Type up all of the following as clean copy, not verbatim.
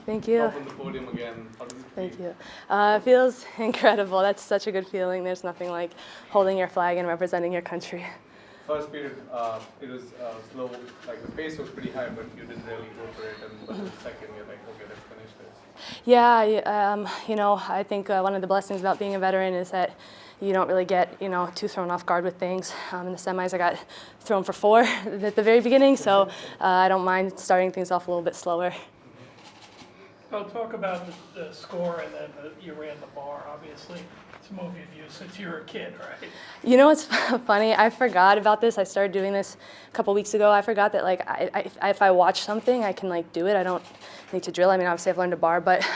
Thank you. Up on the podium again. How does it feel? Thank you. It feels incredible. That's such a good feeling. There's nothing like holding your flag and representing your country. First period, it was slow. Like the pace was pretty high, but you didn't really go for it. And but the second, you're like, okay, let's finish this. Yeah, I think one of the blessings about being a veteran is that you don't really get, too thrown off guard with things. In the semis, I got thrown for 4 at the very beginning, so I don't mind starting things off a little bit slower. Well, talk about the score and then you ran the bar, obviously. It's a movie of you since you were a kid, right? You know what's funny? I forgot about this. I started doing this a couple weeks ago. I forgot that if I watch something, I can do it. I don't need to drill. I mean, obviously I've learned a bar, but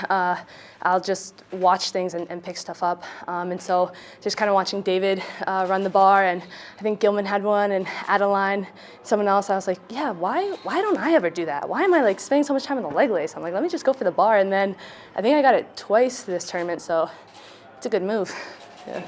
I'll just watch things and pick stuff up. And so just kind of watching David run the bar, and I think Gilman had one, and Adeline, someone else. I was like, yeah, why don't I ever do that? Why am I spending so much time in the leg lace? I'm like, let me just go for the bar. And then I think I got it twice this tournament, so it's a good move. Yeah.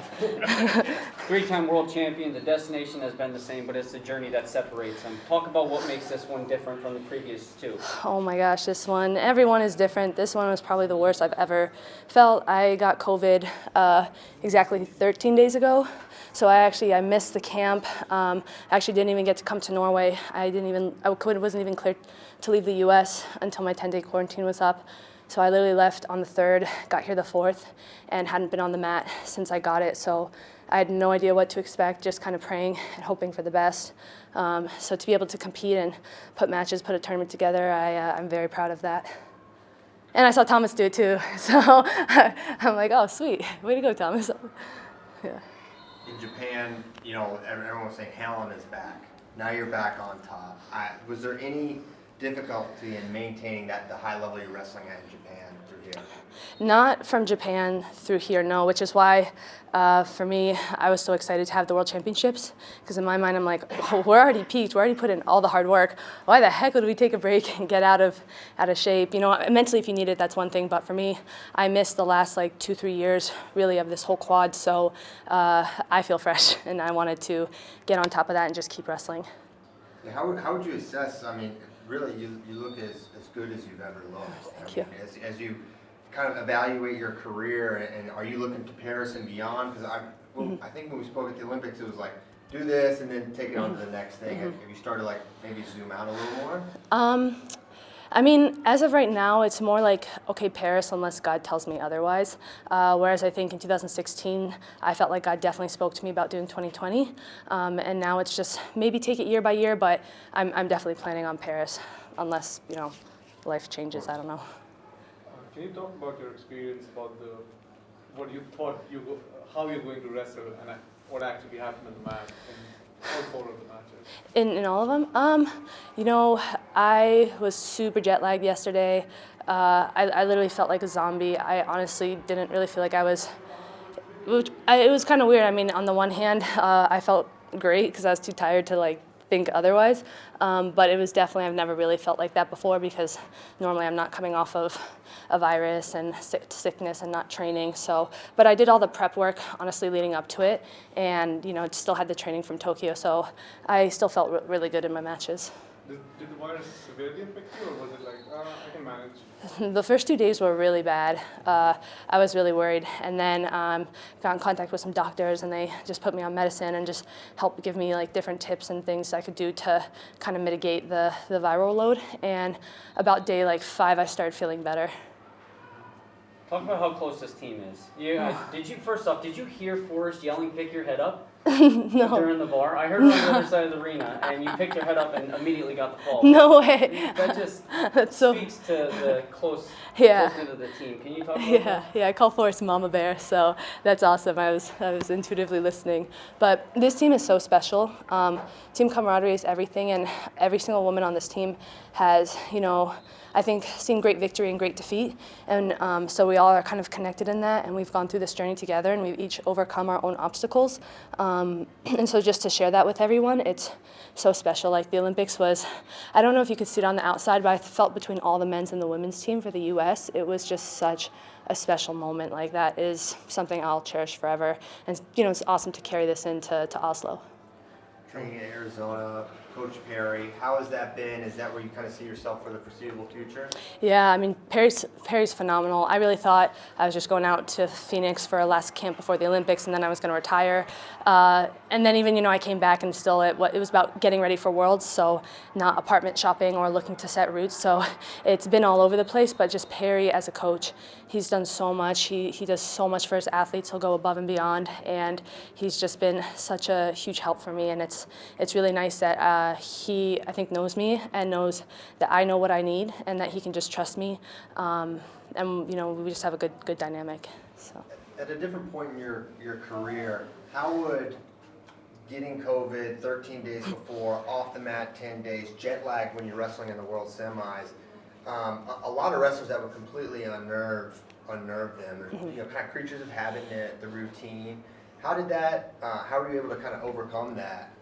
3-time world champion. The destination has been the same, but it's the journey that separates them. Talk about what makes this one different from the previous 2. Oh my gosh, this one, everyone is different. This one was probably the worst I've ever felt. I got COVID exactly 13 days ago. So I missed the camp. I actually didn't even get to come to Norway. I wasn't even cleared to leave the US until my 10-day quarantine was up. So I literally left on the 3rd, got here the 4th, and hadn't been on the mat since I got it. So I had no idea what to expect, just kind of praying and hoping for the best. So to be able to compete and put a tournament together, I'm very proud of that. And I saw Thomas do it too. So I'm like, oh, sweet. Way to go, Thomas. Yeah. In Japan, everyone was saying Helen is back. Now you're back on top. Was there any difficulty in maintaining the high level you're wrestling at in Japan through here? Not from Japan through here, no, which is why for me, I was so excited to have the World Championships, because in my mind, I'm like, oh, we're already peaked, we're already put in all the hard work. Why the heck would we take a break and get out of shape? Mentally, if you need it, that's one thing, but for me, I missed the last 2-3 years really of this whole quad, so I feel fresh, and I wanted to get on top of that and just keep wrestling. Yeah, how would you assess, really, you look as good as you've ever looked. Thank you. As you kind of evaluate your career, and are you looking to Paris and beyond? Because I think when we spoke at the Olympics, it was do this and then take it on to the next thing. Have you started maybe zoom out a little more? As of right now, it's more okay, Paris, unless God tells me otherwise. Whereas I think in 2016, I felt like God definitely spoke to me about doing 2020. And now it's just maybe take it year by year, but I'm definitely planning on Paris, unless, life changes, I don't know. Can you talk about your experience about what you thought how you're going to wrestle and what actually happened on the mat in all 4 of the matches? In all of them? I was super jet lagged yesterday. I literally felt like a zombie. I honestly didn't really feel like I was. It was kind of weird. On the one hand, I felt great because I was too tired to think otherwise. But it was definitely, I've never really felt like that before, because normally I'm not coming off of a virus and sickness and not training. So, but I did all the prep work, honestly, leading up to it, and still had the training from Tokyo. So I still felt really good in my matches. Did the virus severely affect you, or was it I can manage? The first 2 days were really bad. I was really worried, and then got in contact with some doctors, and they just put me on medicine and just helped give me different tips and things I could do to kind of mitigate the viral load. And about day 5, I started feeling better. Talk about how close this team is. Did you hear Forrest yelling, "Pick your head up"? No. During the bar? I heard it on the other side of the arena, and you picked your head up and immediately got the call. No way. That just speaks to the closeness of the team. Can you talk about that? Yeah, I call Forrest Mama Bear, so that's awesome. I was intuitively listening. But this team is so special. Team camaraderie is everything, and every single woman on this team has, I think, seen great victory and great defeat. And so we all are kind of connected in that, and we've gone through this journey together, and we've each overcome our own obstacles. And so just to share that with everyone, it's so special. The Olympics was, I don't know if you could see it on the outside, but I felt between all the men's and the women's team for the U.S., it was just such a special moment. That is something I'll cherish forever. And, it's awesome to carry this into Oslo. Training in Arizona, Coach Perry. How has that been? Is that where you kind of see yourself for the foreseeable future? Yeah, I mean, Perry's phenomenal. I really thought I was just going out to Phoenix for a last camp before the Olympics, and then I was going to retire. And then even, I came back and still it was about getting ready for Worlds, so not apartment shopping or looking to set roots. So it's been all over the place, but just Perry as a coach, he's done so much. He does so much for his athletes. He'll go above and beyond, and he's just been such a huge help for me. And it's really nice that he, I think, knows me and knows that I know what I need and that he can just trust me. And we just have a good dynamic. So. At a different point in your career, how would getting COVID 13 days before, off the mat 10 days, jet lag when you're wrestling in the World Semis, a lot of wrestlers that would completely unnerve them. They're, kind of creatures of habit, the routine. How were you able to kind of overcome that?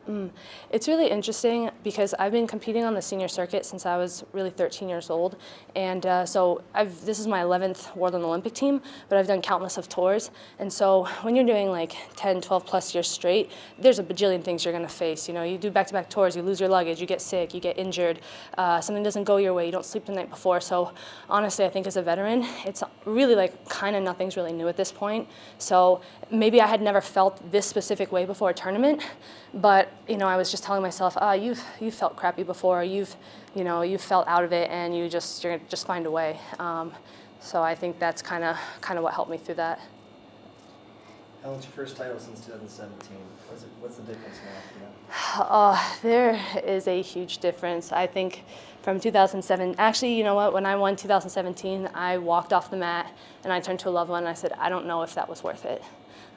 It's really interesting because I've been competing on the senior circuit since I was really 13 years old. And so this is my 11th World and Olympic team, but I've done countless of tours. And so when you're doing like 10, 12 plus years straight, there's a bajillion things you're going to face. You do back-to-back tours, you lose your luggage, you get sick, you get injured, something doesn't go your way, you don't sleep the night before. So honestly, I think as a veteran, it's really like kind of nothing's really new at this point. So maybe I had never felt this specific way before a tournament, but I was just telling myself, you've felt crappy before, you've felt out of it, and you're gonna just find a way. So I think that's kind of what helped me through that. Helen's your first title since 2017. What's the difference now? There is a huge difference. I think from 2007, actually, you know what? When I won 2017, I walked off the mat and I turned to a loved one and I said, I don't know if that was worth it.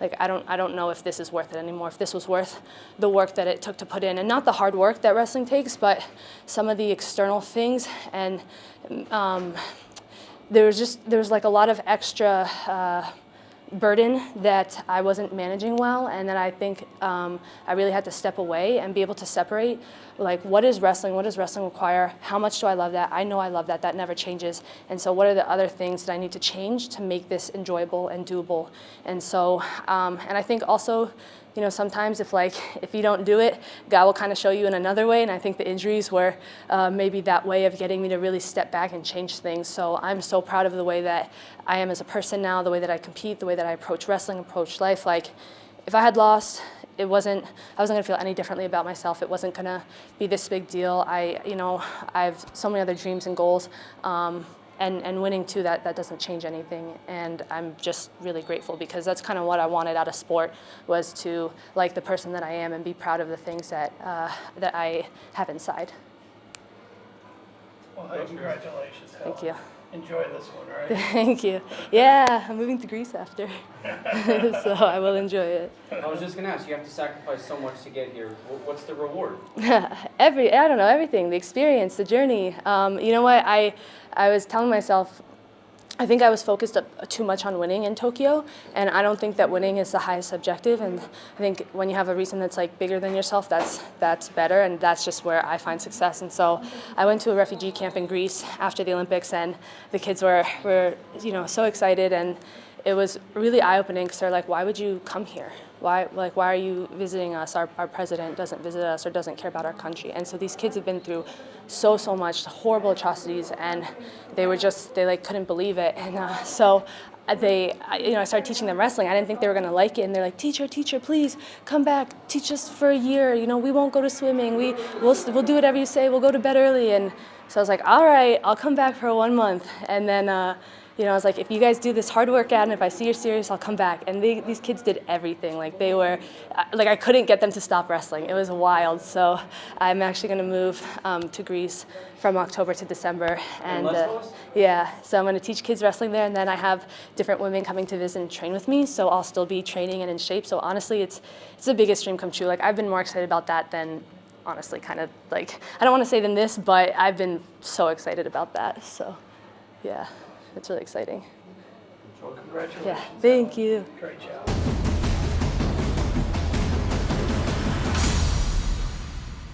Like, I don't know if this is worth it anymore, if this was worth the work that it took to put in. And not the hard work that wrestling takes, but some of the external things. And there was like a lot of extra burden that I wasn't managing well, and that I think I really had to step away and be able to separate, like, what is wrestling require, how much do I love that, I know I love that never changes, and so what are the other things that I need to change to make this enjoyable and doable. And so, and I think also, sometimes if you don't do it, God will kind of show you in another way, and I think the injuries were maybe that way of getting me to really step back and change things. So I'm so proud of the way that I am as a person now, the way that I compete, the way that I approach wrestling, approach life. Like, if I had lost, I wasn't gonna feel any differently about myself. It wasn't gonna be this big deal. I have so many other dreams and goals. And winning too, that doesn't change anything. And I'm just really grateful because that's kind of what I wanted out of sport, was to like the person that I am and be proud of the things that I have inside. Well, hey, congratulations, Helen. Thank you. Enjoy this one, right? Thank you. Yeah, I'm moving to Greece after, so I will enjoy it. I was just going to ask, you have to sacrifice so much to get here. What's the reward? I don't know, everything, the experience, the journey. You know what, I was telling myself, I think I was focused too much on winning in Tokyo, and I don't think that winning is the highest objective. And I think when you have a reason that's like bigger than yourself, that's better, and that's just where I find success. And so I went to a refugee camp in Greece after the Olympics, and the kids were so excited, and it was really eye-opening because they're like, why would you come here? Why are you visiting us? Our president doesn't visit us or doesn't care about our country. And so these kids have been through so much horrible atrocities, and they couldn't believe it. And so I started teaching them wrestling. I didn't think they were gonna like it, and they're like, teacher, please come back, teach us for a year. We won't go to swimming. We'll do whatever you say. We'll go to bed early. And so I was like, all right, I'll come back for 1 month. And then I was like, if you guys do this hard workout and if I see you're serious, I'll come back. And these kids did everything. They were, I couldn't get them to stop wrestling. It was wild. So I'm actually going to move to Greece from October to December. And yeah, so I'm going to teach kids wrestling there. And then I have different women coming to visit and train with me. So I'll still be training and in shape. So honestly, it's the biggest dream come true. I've been more excited about that than, honestly, I don't want to say than this, but I've been so excited about that. So yeah. It's really exciting. Well, congratulations. Yeah, thank you. Great job.